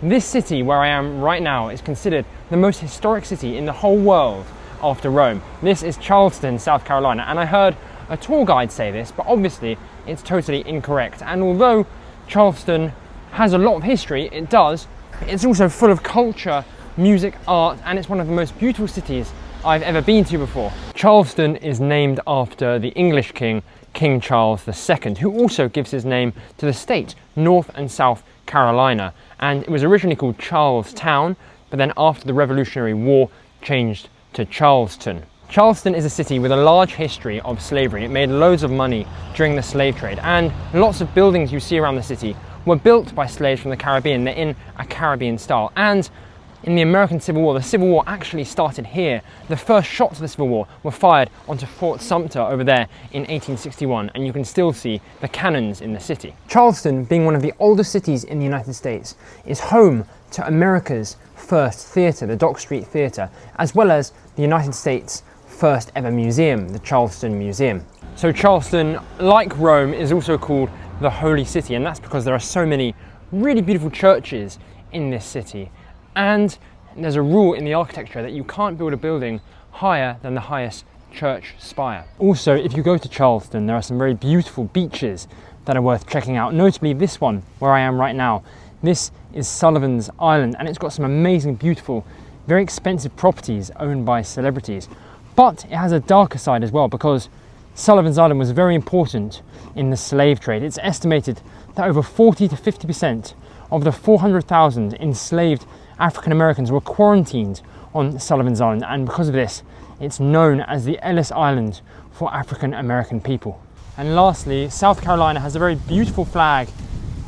This city where I am right now is considered the most historic city in the whole world after Rome. This is Charleston, South Carolina, and I heard a tour guide say this, but obviously it's totally incorrect. And although Charleston has a lot of history, it's also full of culture, music, art, and it's one of the most beautiful cities I've ever been to before. Charleston is named after the English king, King Charles II, who also gives his name to the state, North and South Carolina. And it was originally called Charlestown, but then after the Revolutionary War changed to Charleston. Charleston is a city with a large history of slavery. It made loads of money during the slave trade, and lots of buildings you see around the city were built by slaves from the Caribbean. They're in a Caribbean style. And in the American Civil War, the Civil War actually started here. The first shots of the Civil War were fired onto Fort Sumter over there in 1861, and you can still see the cannons in the city. Charleston, being one of the oldest cities in the United States, is home to America's first theatre, the Dock Street Theatre, as well as the United States' first ever museum, the Charleston Museum. So Charleston, like Rome, is also called the Holy City, and that's because there are so many really beautiful churches in this city. And there's a rule in the architecture that you can't build a building higher than the highest church spire. Also, if you go to Charleston, there are some very beautiful beaches that are worth checking out, notably this one where I am right now. This is Sullivan's Island, and it's got some amazing, beautiful, very expensive properties owned by celebrities. But it has a darker side as well, because Sullivan's Island was very important in the slave trade. It's estimated that over 40 to 50% of the 400,000 enslaved African Americans were quarantined on Sullivan's Island, and because of this, it's known as the Ellis Island for African American people. And lastly, South Carolina has a very beautiful flag,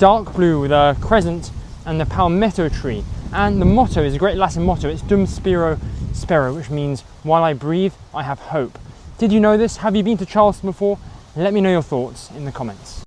dark blue with a crescent and the palmetto tree. And the motto is a great Latin motto. It's Dum Spiro Spero, which means while I breathe, I have hope. Did you know this? Have you been to Charleston before? Let me know your thoughts in the comments.